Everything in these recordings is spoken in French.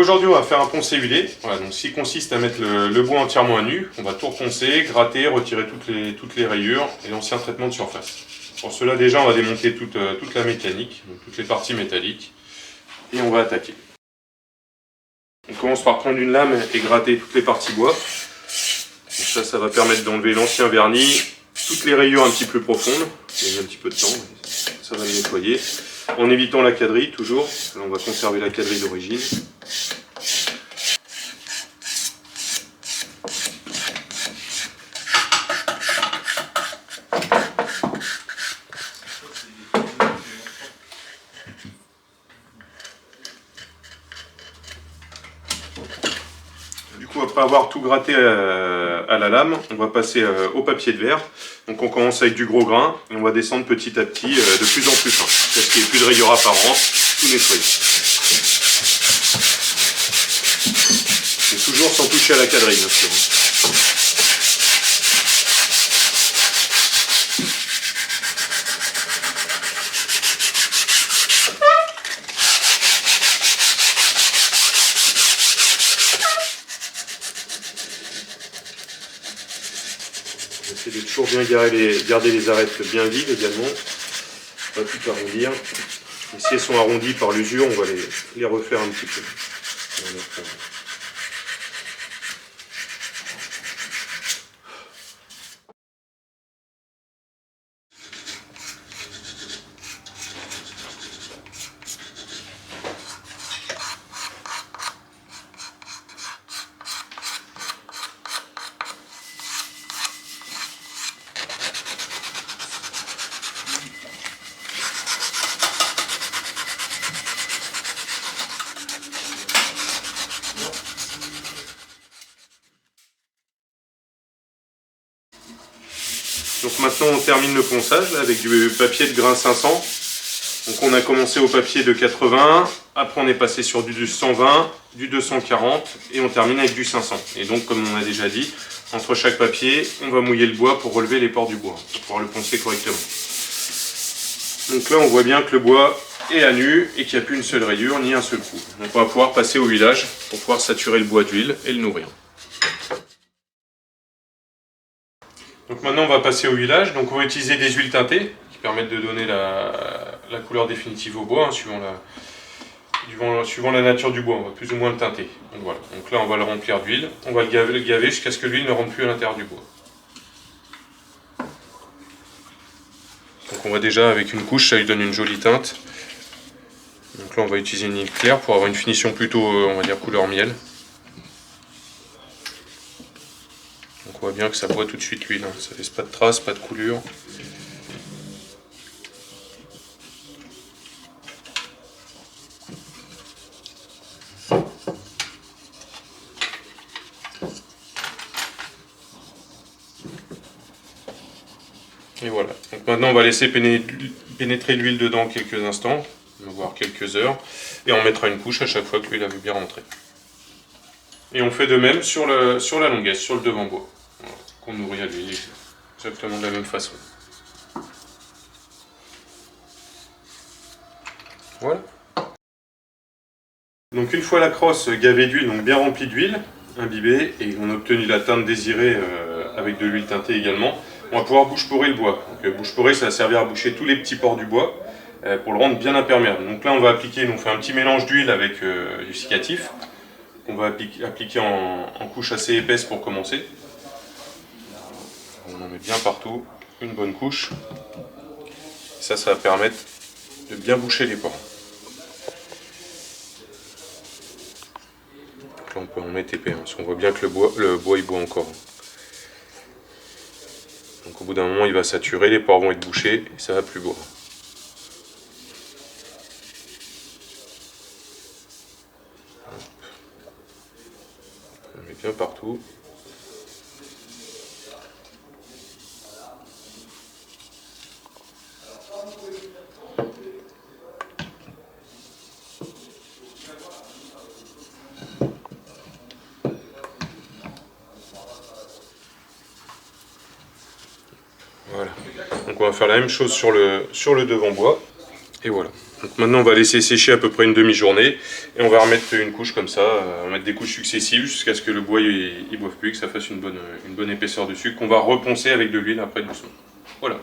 aujourd'hui on va faire un poncer huilé, voilà, donc ce qui consiste à mettre le bois entièrement à nu, on va tout reponcer, gratter, retirer toutes les rayures et l'ancien traitement de surface. Pour cela déjà on va démonter toute la mécanique, donc toutes les parties métalliques et on va attaquer. On commence par prendre une lame et gratter toutes les parties bois. Donc ça va permettre d'enlever l'ancien vernis, toutes les rayures un petit peu profondes, il y a un petit peu de temps, ça va le nettoyer. En évitant la quadrille toujours, là on va conserver la quadrille d'origine. Du coup, après avoir tout gratté à la lame, on va passer au papier de verre. Donc on commence avec du gros grain et on va descendre petit à petit de plus en plus fin, parce qu'il n'y ait plus de rayures apparentes, tout nettoyer. Et toujours sans toucher à la quadrille, bien sûr. Essayez de toujours bien garder les arêtes bien vides également. On va tout arrondir. Et si elles sont arrondies par l'usure, on va les refaire un petit peu. Donc maintenant on termine le ponçage là, avec du papier de grain 500. Donc on a commencé au papier de 80, après on est passé sur du 120, du 240 et on termine avec du 500. Et donc comme on a déjà dit, entre chaque papier, on va mouiller le bois pour relever les pores du bois, pour pouvoir le poncer correctement. Donc là on voit bien que le bois est à nu et qu'il n'y a plus une seule rayure ni un seul coup. Donc on va pouvoir passer au huilage pour pouvoir saturer le bois d'huile et le nourrir. Donc maintenant on va passer au huilage, donc on va utiliser des huiles teintées qui permettent de donner la couleur définitive au bois, hein, suivant la nature du bois, on va plus ou moins le teinter. Donc, voilà. Donc là on va le remplir d'huile, on va le gaver jusqu'à ce que l'huile ne rentre plus à l'intérieur du bois. Donc on voit déjà avec une couche, ça lui donne une jolie teinte. Donc là on va utiliser une huile claire pour avoir une finition plutôt, on va dire, couleur miel. Donc on voit bien que ça boit tout de suite l'huile, hein. Ça laisse pas de traces, pas de coulure. Et voilà. Donc maintenant on va laisser pénétrer l'huile dedans quelques instants, voire quelques heures, et on mettra une couche à chaque fois que l'huile avait bien rentré. Et on fait de même sur la longuesse, sur le devant bois. Voilà. Qu'on nourrit à l'huile, exactement de la même façon. Voilà. Donc une fois la crosse gavée d'huile, donc bien remplie d'huile, imbibée, et on a obtenu la teinte désirée avec de l'huile teintée également, on va pouvoir bouche-porer le bois. Donc bouche-porer, ça va servir à boucher tous les petits pores du bois pour le rendre bien imperméable. Donc là on va appliquer, on fait un petit mélange d'huile avec du cicatif. On va appliquer en couche assez épaisse pour commencer. On en met bien partout, une bonne couche. Ça va permettre de bien boucher les pores. Donc là on peut en mettre épais, hein, parce qu'on voit bien que le bois il boit encore. Donc au bout d'un moment il va saturer, les pores vont être bouchés et ça va plus boire. On met bien partout. Voilà. Donc on va faire la même chose sur le devant bois. Et voilà. Donc maintenant on va laisser sécher à peu près une demi-journée et on va remettre une couche comme ça, on va mettre des couches successives jusqu'à ce que le bois il boive plus et que ça fasse une bonne épaisseur dessus qu'on va reponcer avec de l'huile après doucement. Voilà.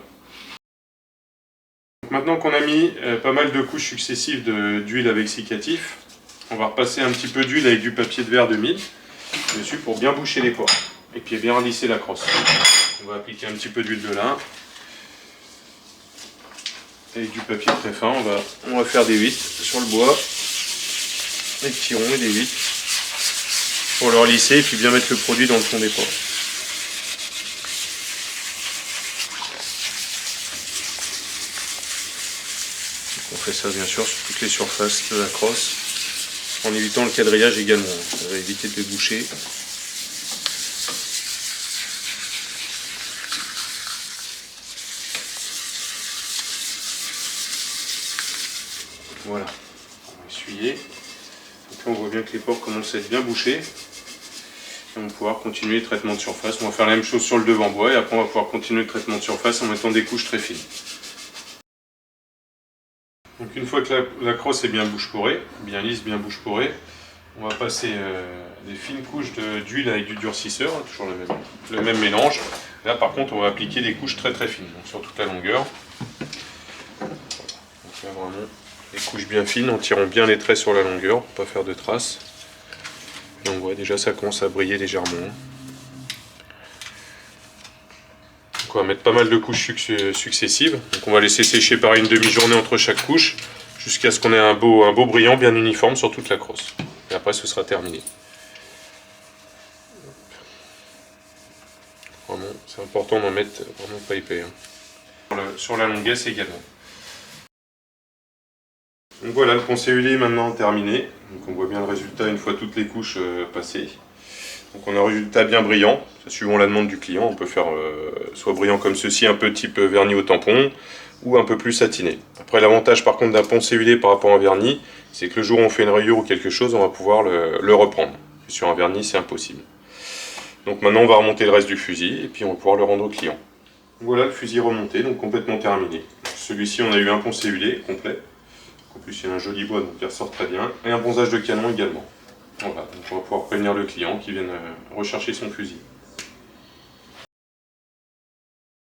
Donc maintenant qu'on a mis pas mal de couches successives d'huile avec cicatif, on va repasser un petit peu d'huile avec du papier de verre de mie dessus pour bien boucher les pores et puis bien lisser la crosse. On va appliquer un petit peu d'huile de lin. Avec du papier très fin, on va faire des huîtres sur le bois, des petits ronds et des huîtres pour leur lisser et puis bien mettre le produit dans le fond des pores. On fait ça bien sûr sur toutes les surfaces de la crosse, en évitant le quadrillage également, ça va éviter de boucher. Voilà, on va essuyer. Donc là on voit bien que les pores commencent à être bien bouchés. Et on va pouvoir continuer le traitement de surface. On va faire la même chose sur le devant bois et après on va pouvoir continuer le traitement de surface en mettant des couches très fines. Donc une fois que la crosse est bien bouche-porée, bien lisse, bien bouche-porée, on va passer des fines couches d'huile avec du durcisseur, toujours le même mélange. Là par contre on va appliquer des couches très fines, donc sur toute la longueur. Donc là vraiment des couches bien fines en tirant bien les traits sur la longueur pour ne pas faire de traces. Et on voit déjà ça commence à briller légèrement. Donc on va mettre pas mal de couches successives. Donc on va laisser sécher par une demi-journée entre chaque couche jusqu'à ce qu'on ait un beau brillant bien uniforme sur toute la crosse. Et après ce sera terminé. Vraiment, c'est important d'en mettre vraiment pas épais. Sur la longuesse également. Donc voilà, le poncer huilé est maintenant terminé. Donc on voit bien le résultat une fois toutes les couches passées. Donc on a un résultat bien brillant, suivant la demande du client. On peut faire soit brillant comme ceci, un peu type vernis au tampon, ou un peu plus satiné. Après l'avantage par contre d'un poncer huilé par rapport à un vernis, c'est que le jour où on fait une rayure ou quelque chose, on va pouvoir le reprendre. Et sur un vernis c'est impossible. Donc maintenant on va remonter le reste du fusil et puis on va pouvoir le rendre au client. Voilà le fusil remonté, donc complètement terminé. Celui-ci on a eu un poncer huilé complet. En plus, il y a un joli bois, donc il ressort très bien. Et un bronzage de canon également. Voilà, donc on va pouvoir prévenir le client qui vienne rechercher son fusil.